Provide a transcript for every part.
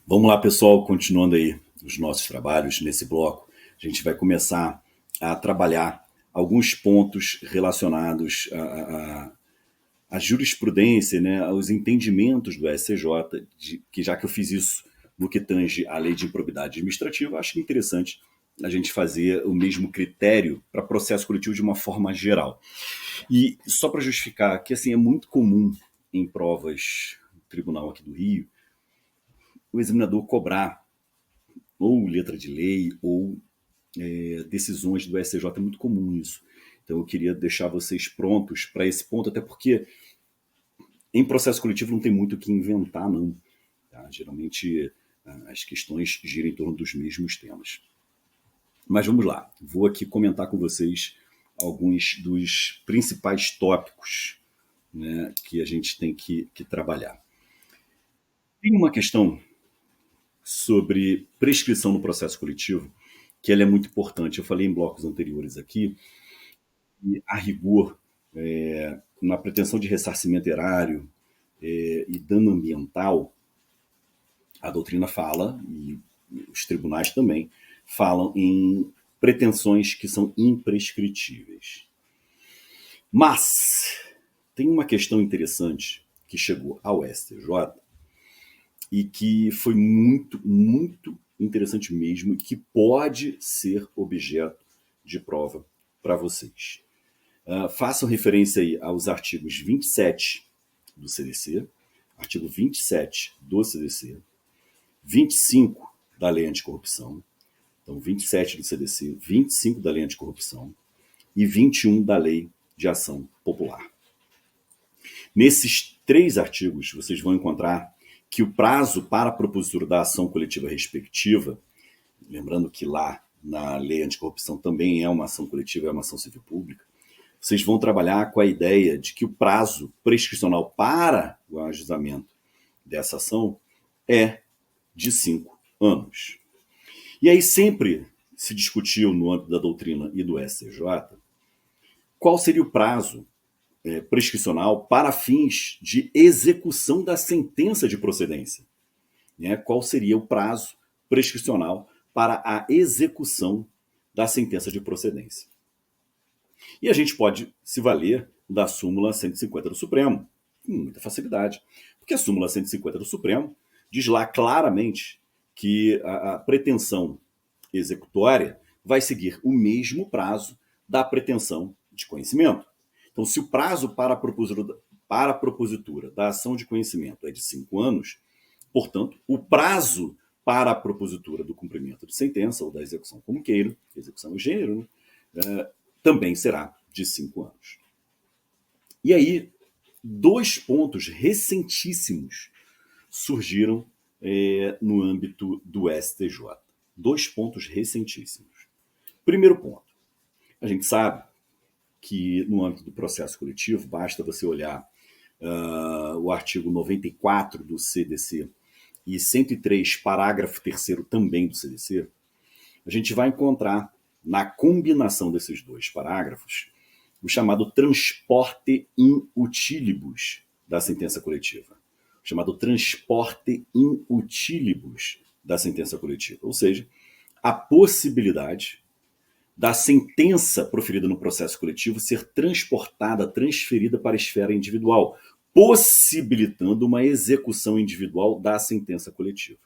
Vamos lá, pessoal, continuando aí os nossos trabalhos nesse bloco, a gente vai começar a trabalhar alguns pontos relacionados à jurisprudência, né, aos entendimentos do STJ, que já que eu fiz isso no que tange à lei de improbidade administrativa, acho interessante a gente fazer o mesmo critério para processo coletivo de uma forma geral. E só para justificar que assim é muito comum em provas do tribunal aqui do Rio o examinador cobrar ou letra de lei ou decisões do STJ, é muito comum isso. Então eu queria deixar vocês prontos para esse ponto, até porque em processo coletivo não tem muito o que inventar, não. Tá? Geralmente as questões giram em torno dos mesmos temas. Mas vamos lá, vou aqui comentar com vocês alguns dos principais tópicos, né, que a gente tem que trabalhar. Tem uma questão sobre prescrição no processo coletivo que ela é muito importante. Eu falei em blocos anteriores aqui, e a rigor, na pretensão de ressarcimento erário e dano ambiental, a doutrina fala, e os tribunais também, falam em pretensões que são imprescritíveis. Mas tem uma questão interessante que chegou ao STJ e que foi muito, muito interessante mesmo e que pode ser objeto de prova para vocês. Façam referência aí aos artigos 27 do CDC, artigo 27 do CDC, 25 da Lei Anticorrupção, então 27 do CDC, 25 da Lei Anticorrupção e 21 da Lei de Ação Popular. Nesses três artigos, vocês vão encontrar que o prazo para a propositura da ação coletiva respectiva, lembrando que lá na Lei Anticorrupção também é uma ação coletiva, é uma ação civil pública, vocês vão trabalhar com a ideia de que o prazo prescricional para o ajuizamento dessa ação é de 5 anos. E aí sempre se discutiu no âmbito da doutrina e do STJ qual seria o prazo prescricional para fins de execução da sentença de procedência. Né? Qual seria o prazo prescricional para a execução da sentença de procedência. E a gente pode se valer da súmula 150 do Supremo, com muita facilidade, porque a súmula 150 do Supremo diz lá claramente que a pretensão executória vai seguir o mesmo prazo da pretensão de conhecimento. Então, se o prazo para a propositura da ação de conhecimento é de 5 anos, portanto, o prazo para a propositura do cumprimento de sentença ou da execução como queira, execução é gênero, né, também será de 5 anos. E aí, dois pontos recentíssimos surgiram no âmbito do STJ. Dois pontos recentíssimos. Primeiro ponto, a gente sabe que no âmbito do processo coletivo, basta você olhar o artigo 94 do CDC e 103, parágrafo 3º também do CDC, a gente vai encontrar na combinação desses dois parágrafos o chamado transporte in utilibus da sentença coletiva. O chamado transporte in utilibus da sentença coletiva. Ou seja, a possibilidade da sentença proferida no processo coletivo ser transportada, transferida para a esfera individual, possibilitando uma execução individual da sentença coletiva.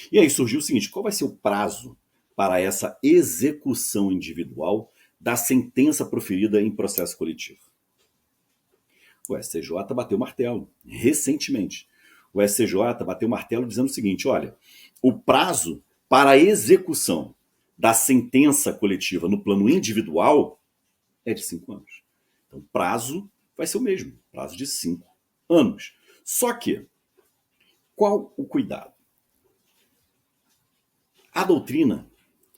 E aí surgiu o seguinte, qual vai ser o prazo para essa execução individual da sentença proferida em processo coletivo? O STJ bateu o martelo, recentemente. O STJ bateu o martelo dizendo o seguinte, olha, o prazo para a execução da sentença coletiva no plano individual é de 5 anos. Então, o prazo vai ser o mesmo, prazo de 5 anos. Só que, qual o cuidado? A doutrina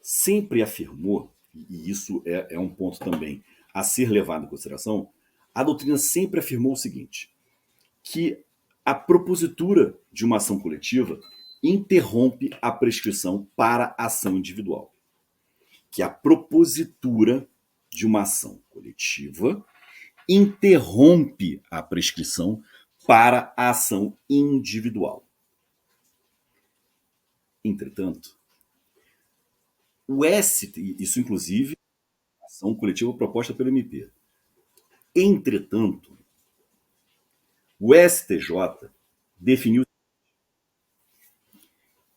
sempre afirmou, e isso é um ponto também a ser levado em consideração, a doutrina sempre afirmou o seguinte, que a propositura de uma ação coletiva interrompe a prescrição para a ação individual. Que a propositura de uma ação coletiva interrompe a prescrição para a ação individual. Entretanto, isso inclusive ação coletiva proposta pelo MP. Entretanto, o STJ definiu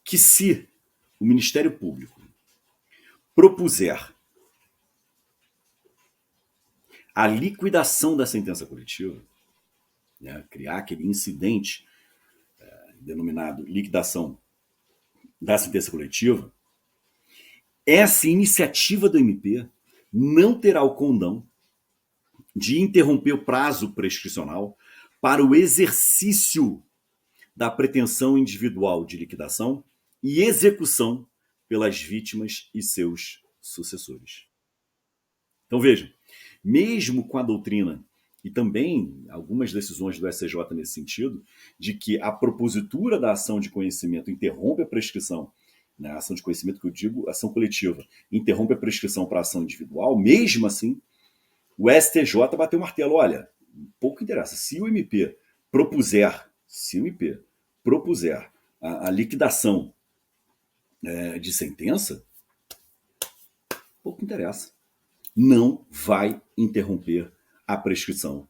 que se o Ministério Público propuser a liquidação da sentença coletiva, né, criar aquele incidente denominado liquidação da sentença coletiva, essa iniciativa do MP não terá o condão de interromper o prazo prescricional para o exercício da pretensão individual de liquidação e execução pelas vítimas e seus sucessores. Então vejam, mesmo com a doutrina e também algumas decisões do STJ nesse sentido, de que a propositura da ação de conhecimento interrompe a prescrição, né, a ação de conhecimento que eu digo, ação coletiva, interrompe a prescrição para a ação individual, mesmo assim, o STJ bateu o martelo, olha, pouco interessa, se o MP propuser a liquidação de sentença, pouco interessa. Não vai interromper a prescrição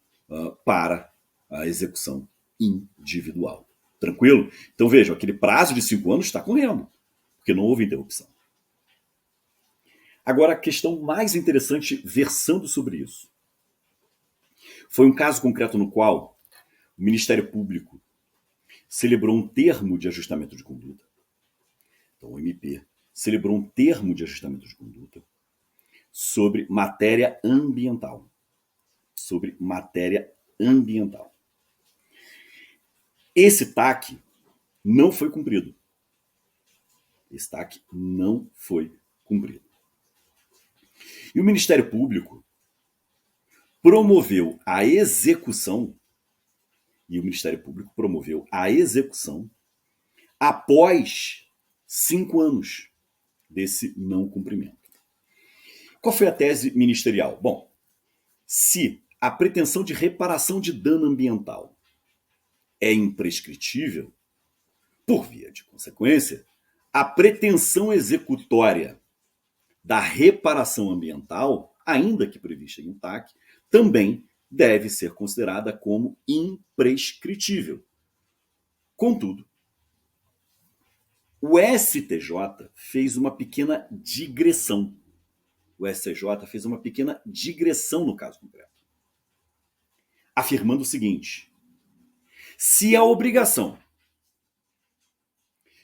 para a execução individual. Tranquilo? Então vejam, aquele prazo de 5 anos está correndo, porque não houve interrupção. Agora, a questão mais interessante versando sobre isso. Foi um caso concreto no qual o Ministério Público celebrou um termo de ajustamento de conduta. Então, o MP celebrou um termo de ajustamento de conduta sobre matéria ambiental. Esse TAC não foi cumprido. E o Ministério Público promoveu a execução, após 5 anos desse não cumprimento. Qual foi a tese ministerial? Bom, se a pretensão de reparação de dano ambiental é imprescritível, por via de consequência, a pretensão executória da reparação ambiental, ainda que prevista em um TAC, também deve ser considerada como imprescritível. Contudo, o STJ fez uma pequena digressão. No caso concreto, afirmando o seguinte: se a obrigação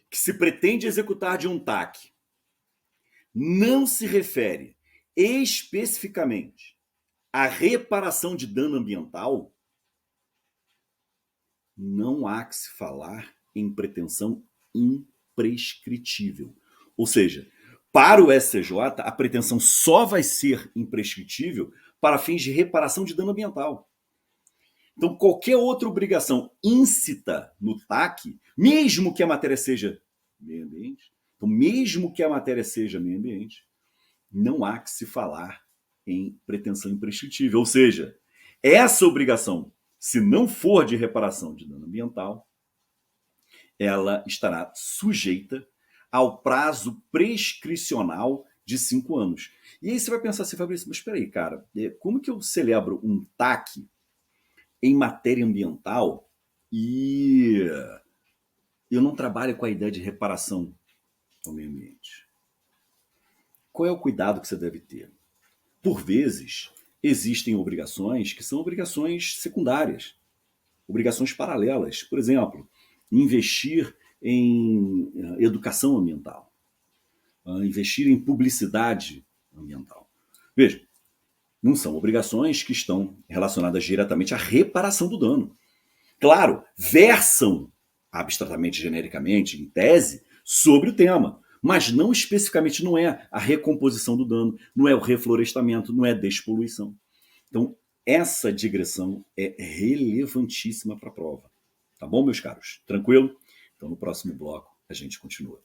que se pretende executar de um TAC não se refere especificamente à reparação de dano ambiental, não há que se falar em pretensão imprescritível. Ou seja, para o STJ, a pretensão só vai ser imprescritível para fins de reparação de dano ambiental. Então, qualquer outra obrigação íncita no TAC, mesmo que a matéria seja meio ambiente, não há que se falar em pretensão imprescritível. Ou seja, essa obrigação, se não for de reparação de dano ambiental, ela estará sujeita ao prazo prescricional de 5 anos. E aí você vai pensar assim, Fabrício, mas espera aí, cara, como que eu celebro um TAC em matéria ambiental e eu não trabalho com a ideia de reparação ao meio ambiente? Qual é o cuidado que você deve ter? Por vezes, existem obrigações que são obrigações secundárias, obrigações paralelas. Por exemplo, investir em educação ambiental, investir em publicidade ambiental. Veja, não são obrigações que estão relacionadas diretamente à reparação do dano. Claro, versam abstratamente, genericamente, em tese, sobre o tema, mas não especificamente, não é a recomposição do dano, não é o reflorestamento, não é a despoluição. Então, essa digressão é relevantíssima para a prova. Tá bom, meus caros? Tranquilo? Então, no próximo bloco, a gente continua.